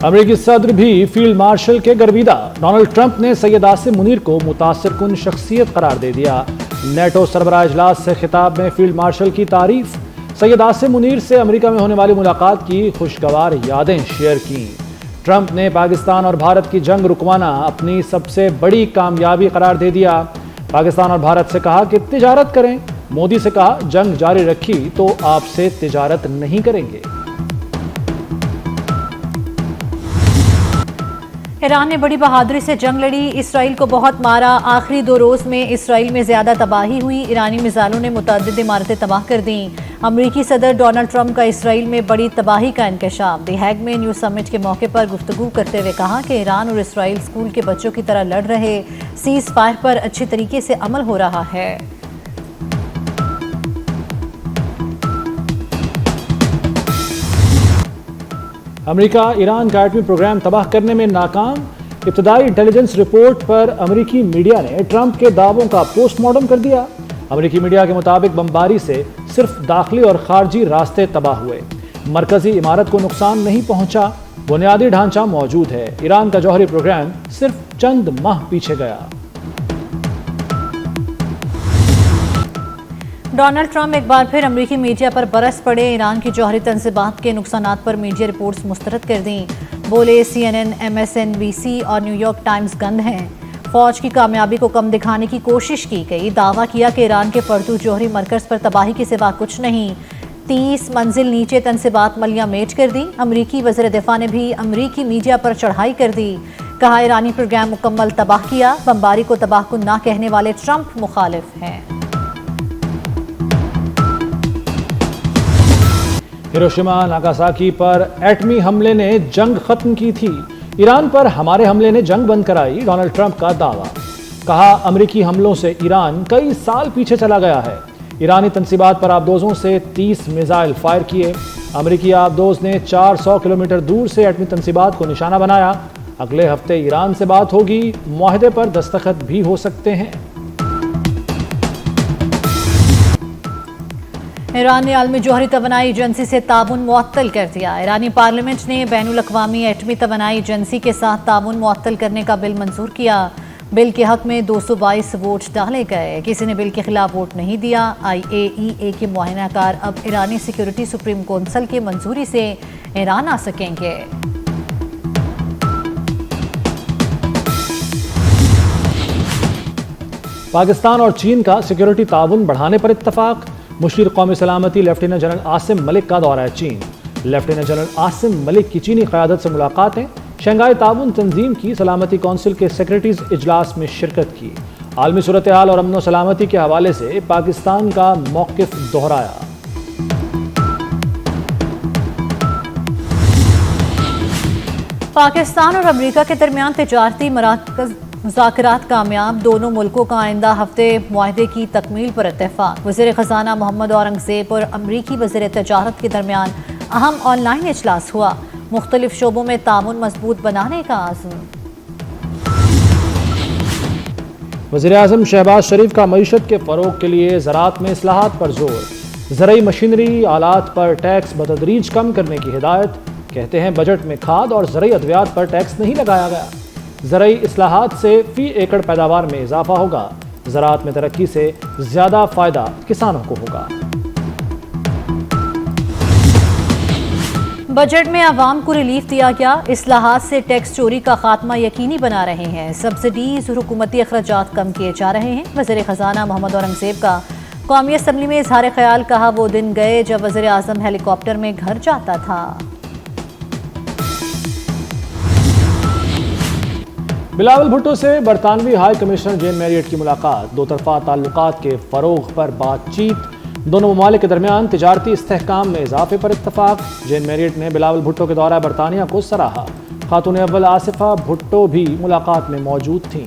امریکی صدر بھی field marshal K گرویدہ۔ Donald Trump نے سید عاصم منیر کو متاثر کن شخصیت قرار دے دیا۔ نیٹو سربراہ اجلاس سے خطاب میں فیلڈ مارشل کی تعریف۔ سید عاصم منیر سے امریکہ میں ہونے والی ملاقات کی خوشگوار یادیں شیئر کیں۔ ٹرمپ نے پاکستان اور بھارت کی جنگ رکوانا اپنی سب سے بڑی کامیابی قرار دے دیا۔ پاکستان اور بھارت سے کہا کہ تجارت کریں۔ مودی سے کہا جنگ جاری رکھی تو آپ سے تجارت نہیں کریں گے۔ ایران نے بڑی بہادری سے جنگ لڑی، اسرائیل کو بہت مارا۔ آخری 2 روز میں اسرائیل میں زیادہ تباہی ہوئی۔ ایرانی میزائلوں نے متعدد عمارتیں تباہ کر دیں۔ امریکی صدر ڈونلڈ ٹرمپ کا اسرائیل میں بڑی تباہی کا انکشاف۔ دی ہیگ میں نیو سمٹ کے موقع پر گفتگو کرتے ہوئے کہا کہ ایران اور اسرائیل اسکول کے بچوں کی طرح لڑ رہے، سیز فائر پر اچھے طریقے سے عمل ہو رہا ہے۔ امریکہ ایران کا ایٹمی پروگرام تباہ کرنے میں ناکام۔ ابتدائی انٹیلیجنس رپورٹ پر امریکی میڈیا نے ٹرمپ کے دعووں کا پوسٹ مارٹم کر دیا۔ امریکی میڈیا کے مطابق بمباری سے صرف داخلی اور خارجی راستے تباہ ہوئے، مرکزی عمارت کو نقصان نہیں پہنچا، بنیادی ڈھانچہ موجود ہے۔ ایران کا جوہری پروگرام صرف چند ماہ پیچھے گیا۔ ڈونلڈ ٹرمپ ایک بار پھر امریکی میڈیا پر برس پڑے۔ ایران کی جوہری تنصیبات کے نقصانات پر میڈیا رپورٹس مسترد کر دیں۔ بولے CNN، MSNBC اور نیو یارک ٹائمز گند ہیں۔ فوج کی کامیابی کو کم دکھانے کی کوشش کی گئی۔ دعویٰ کیا کہ ایران کے پرتو جوہری مرکز پر تباہی کے سوا کچھ نہیں۔ 30 منزل نیچے تنصیبات ملیہ میٹ کر دی۔ امریکی وزیر دفاع نے بھی امریکی میڈیا پر چڑھائی کر دی۔ کہا ایرانی پروگرام مکمل تباہ کیا۔ بمباری کو تباہ کن نہ کہنے والے ٹرمپ مخالف ہیں۔ ہیروشیما ناگاساکی پر ایٹمی حملے نے جنگ ختم کی تھی۔ ایران پر ہمارے حملے نے جنگ بند کرائی، ڈونلڈ ٹرمپ کا دعویٰ۔ کہا امریکی حملوں سے ایران کئی سال پیچھے چلا گیا ہے۔ ایرانی تنصیبات پر آبدوزوں سے 30 میزائل فائر کیے۔ امریکی آبدوز نے 400 کلومیٹر دور سے ایٹمی تنصیبات کو نشانہ بنایا۔ اگلے ہفتے ایران سے بات ہوگی، معاہدے پر دستخط بھی ہو سکتے ہیں۔ ایران نے عالمی جوہری توانائی ایجنسی سے تعاون معطل کر دیا۔ ایرانی پارلیمنٹ نے بین الاقوامی ایٹمی توانائی ایجنسی کے ساتھ تعاون معطل کرنے کا بل منظور کیا۔ بل کے حق میں 222 ووٹ ڈالے گئے، کسی نے بل کے خلاف ووٹ نہیں دیا۔ IAEA کے معائنہ کار اب ایرانی سیکیورٹی سپریم کونسل کی منظوری سے ایران آ سکیں گے۔ پاکستان اور چین کا سیکیورٹی تعاون بڑھانے پر اتفاق۔ مشیر قومی سلامتی لیفٹیننٹ جنرل عاصم ملک کا دورہ چین۔ لیفٹیننٹ جنرل عاصم ملک کی چینی قیادت سے ملاقاتیں۔ شنگھائی تعاون تنظیم کی سلامتی کونسل کے سیکریٹریز اجلاس میں شرکت کی۔ عالمی صورتحال اور امن و سلامتی کے حوالے سے پاکستان کا موقف دہرایا۔ پاکستان اور امریکہ کے درمیان تجارتی مذاکرات کامیاب، دونوں ملکوں کا آئندہ ہفتے معاہدے کی تکمیل پر اتفاق۔ وزیر خزانہ محمد اورنگزیب اور امریکی وزیر تجارت کے درمیان اہم آن لائن اجلاس ہوا۔ مختلف شعبوں میں تعاون مضبوط بنانے کا عزم۔ وزیر اعظم شہباز شریف کا معیشت کے فروغ کے لیے زراعت میں اصلاحات پر زور۔ زرعی مشینری آلات پر ٹیکس بتدریج کم کرنے کی ہدایت۔ کہتے ہیں بجٹ میں کھاد اور زرعی ادویات پر ٹیکس نہیں لگایا گیا۔ زرعی اصلاحات سے فی ایکڑ پیداوار میں اضافہ ہوگا۔ زراعت میں ترقی سے زیادہ فائدہ کسانوں کو ہوگا۔ بجٹ میں عوام کو ریلیف دیا گیا، اصلاحات سے ٹیکس چوری کا خاتمہ یقینی بنا رہے ہیں، سبسڈیز اور حکومتی اخراجات کم کیے جا رہے ہیں۔ وزیر خزانہ محمد اورنگزیب کا قومی اسمبلی میں اظہار خیال، کہا وہ دن گئے جب وزیر اعظم ہیلی کاپٹر میں گھر جاتا تھا۔ بلاول بھٹو سے برطانوی ہائی کمشنر جین میریٹ کی ملاقات۔ دو طرفہ تعلقات کے فروغ پر بات چیت۔ دونوں ممالک کے درمیان تجارتی استحکام میں اضافے پر اتفاق۔ جین میریٹ نے بلاول بھٹو کے دورہ برطانیہ کو سراہا۔ خاتون اول آصفہ بھٹو بھی ملاقات میں موجود تھیں۔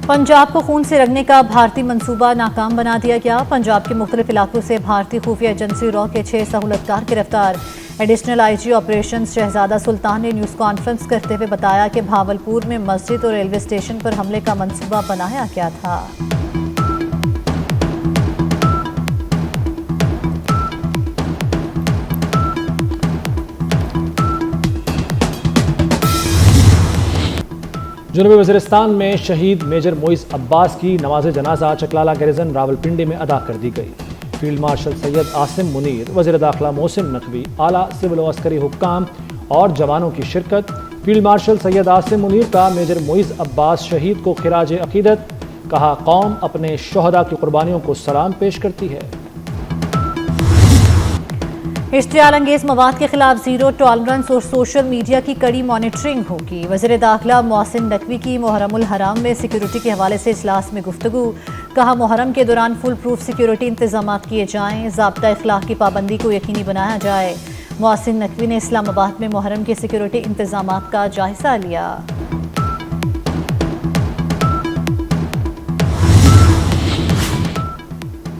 پنجاب کو خون سے رگنے کا بھارتی منصوبہ ناکام بنا دیا گیا۔ پنجاب کے مختلف علاقوں سے بھارتی خفیہ ایجنسی را کے 6 سہولتکار گرفتار۔ ایڈیشنل IG آپریشنز شہزادہ سلطان نے نیوز کانفرنس کرتے ہوئے بتایا کہ بھاولپور میں مسجد اور ریلوے اسٹیشن پر حملے کا منصوبہ بنایا گیا تھا۔ جنوبی وزیرستان میں شہید میجر موئز عباس کی نماز جنازہ چکلالہ گیریزن راولپنڈی میں ادا کر دی گئی۔ فیلڈ مارشل سید عاصم منیر، وزیر داخلہ محسن نقوی، اعلیٰ سول و عسکری حکام اور جوانوں کی شرکت۔ فیلڈ مارشل سید عاصم منیر کا میجر موئز عباس شہید کو خراج عقیدت، کہا قوم اپنے شہداء کی قربانیوں کو سلام پیش کرتی ہے۔ اشتعال انگیز مواد کے خلاف زیرو ٹالرنس اور سوشل میڈیا کی کڑی مانیٹرنگ ہوگی۔ وزیر داخلہ محسن نقوی کی محرم الحرام میں سیکیورٹی کے حوالے سے اجلاس میں گفتگو، کہا محرم کے دوران فل پروف سیکیورٹی انتظامات کیے جائیں، ضابطہ اخلاق کی پابندی کو یقینی بنایا جائے۔ محسن نقوی نے اسلام آباد میں محرم کے سیکیورٹی انتظامات کا جائزہ لیا۔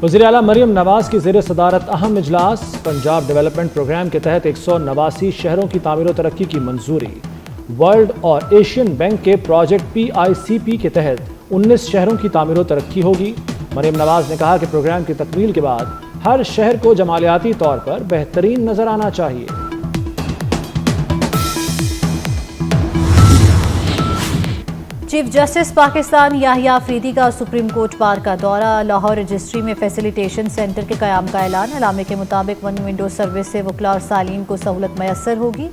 وزیر اعلیٰ مریم نواز کی زیر صدارت اہم اجلاس، پنجاب ڈیولپمنٹ پروگرام کے تحت 189 شہروں کی تعمیر و ترقی کی منظوری۔ ورلڈ اور ایشین بینک کے پروجیکٹ PICP کے تحت 19 شہروں کی تعمیر و ترقی ہوگی۔ مریم نواز نے کہا کہ پروگرام کی تکمیل کے بعد ہر شہر کو جمالیاتی طور پر بہترین نظر آنا چاہیے۔ چیف جسٹس پاکستان یحییٰ آفریدی کا سپریم کورٹ بار کا دورہ، لاہور رجسٹری میں فیسیلیٹیشن سینٹر کے قیام کا اعلان۔ علامے کے مطابق ون ونڈو سروس سے وکلاء اور سائلین کو سہولت میسر ہوگی۔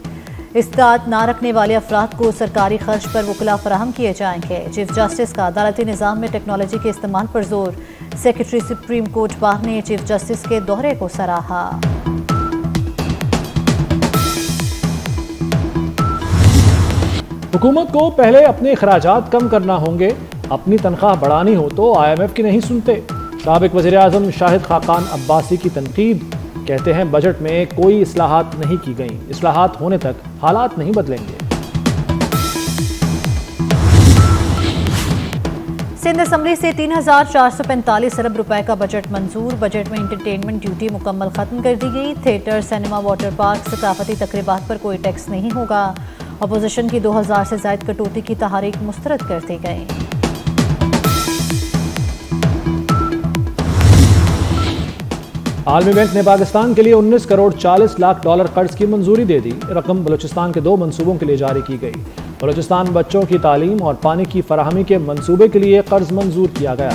استطاعت نہ رکھنے والے افراد کو سرکاری خرچ پر وکلاء فراہم کیے جائیں گے۔ چیف جسٹس کا عدالتی نظام میں ٹیکنالوجی کے استعمال پر زور، سیکرٹری سپریم کورٹ بار نے چیف جسٹس کے دورے کو سراہا۔ حکومت کو پہلے اپنے اخراجات کم کرنا ہوں گے، اپنی تنخواہ بڑھانی ہو تو IMF کی نہیں سنتے۔ سابق وزیر اعظم شاہد خاقان عباسی کی تنقید، کہتے ہیں بجٹ میں کوئی اصلاحات نہیں کی گئیں، اصلاحات ہونے تک حالات نہیں بدلیں گے۔ سندھ اسمبلی سے 3,445 ارب روپے کا بجٹ منظور۔ بجٹ میں انٹرٹینمنٹ ڈیوٹی مکمل ختم کر دی گئی۔ تھیٹر، سینما، واٹر پارک، ثقافتی تقریبات پر کوئی ٹیکس نہیں ہوگا۔ اپوزیشن کی 2000 سے زائد کٹوتی کی تحریک مسترد کر دی گئی۔ عالمی بینک نے پاکستان کے لیے 19 کروڑ 40 لاکھ ڈالر قرض کی منظوری دے دی۔ رقم بلوچستان کے 2 منصوبوں کے لیے جاری کی گئی۔ بلوچستان بچوں کی تعلیم اور پانی کی فراہمی کے منصوبے کے لیے قرض منظور کیا گیا۔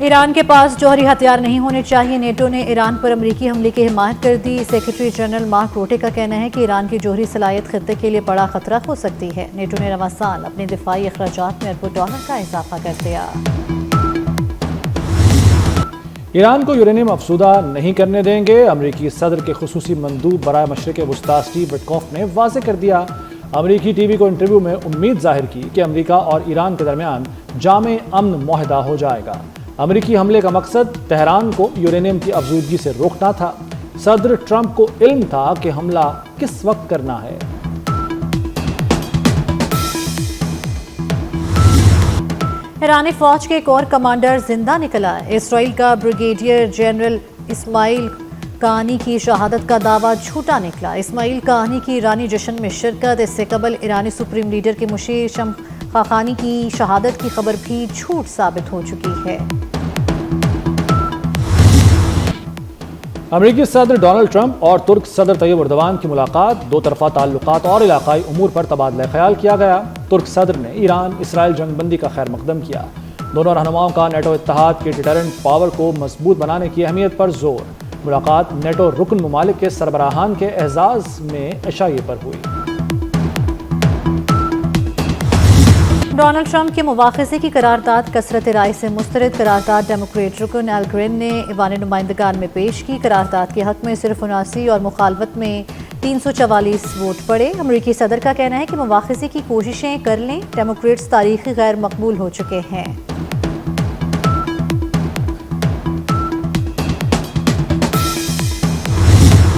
ایران کے پاس جوہری ہتھیار نہیں ہونے چاہیے، نیٹو نے ایران پر امریکی حملے کی حمایت کر دی۔ سیکرٹری جنرل مارک روٹے کا کہنا ہے کہ ایران کی جوہری صلاحیت خطے کے لیے بڑا خطرہ ہو سکتی ہے۔ نیٹو نے رواں سال اپنے دفاعی اخراجات میں اربوں ڈالر کا اضافہ کر دیا۔ ایران کو یورینیم افزودہ نہیں کرنے دیں گے، امریکی صدر کے خصوصی مندوب برائے مشرق وسطیٰ اسٹیو وٹکوف نے واضح کر دیا۔ امریکی ٹی وی کو انٹرویو میں امید ظاہر کی کہ امریکہ اور ایران کے درمیان جامع امن معاہدہ ہو جائے گا۔ امریکی حملے کا مقصد تہران کو یورینیم کی افزودگی سے روکنا تھا۔ صدر ٹرمپ کو علم تھا کہ حملہ کس وقت کرنا ہے۔ ایرانی فوج کے ایک اور کمانڈر زندہ نکلا۔ اسرائیل کا بریگیڈیئر جنرل اسماعیل کہانی کی شہادت کا دعویٰ جھوٹا نکلا۔ اسماعیل کہانی کی ایرانی جشن میں شرکت، اس سے قبل ایرانی سپریم لیڈر کے مشیر شمس خاقانی کی شہادت کی خبر بھی جھوٹ ثابت ہو چکی ہے۔ امریکی صدر ڈونلڈ ٹرمپ اور ترک صدر طیب اردوان کی ملاقات، 2 طرفہ تعلقات اور علاقائی امور پر تبادلہ خیال کیا گیا۔ ترک صدر نے ایران اسرائیل جنگ بندی کا خیر مقدم کیا۔ دونوں رہنماؤں کا نیٹو اتحاد کی ڈیٹرنٹ پاور کو مضبوط بنانے کی اہمیت پر زور۔ ملاقات نیٹو رکن ممالک کے سربراہان کے اعزاز میں عشائیے پر ہوئی۔ ڈونلڈ ٹرمپ کے مواخذے کی قرارداد کثرت رائے سے مسترد۔ قرارداد ڈیموکریٹ رکن ایل گرین نے ایوان نمائندگان میں پیش کی۔ قرارداد کے حق میں صرف 79 اور مخالفت میں 344 ووٹ پڑے۔ امریکی صدر کا کہنا ہے کہ مواخذے کی کوششیں کر لیں، ڈیموکریٹس تاریخی غیر مقبول ہو چکے ہیں۔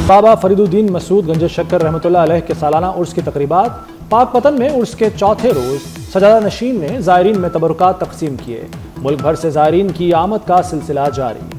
بابا فرید الدین مسعود گنج شکر رحمۃ اللہ علیہ کے سالانہ عرس کی تقریبات۔ پاک پتن میں عرس کے چوتھے روز سجادہ نشین نے زائرین میں تبرکات تقسیم کیے۔ ملک بھر سے زائرین کی آمد کا سلسلہ جاری۔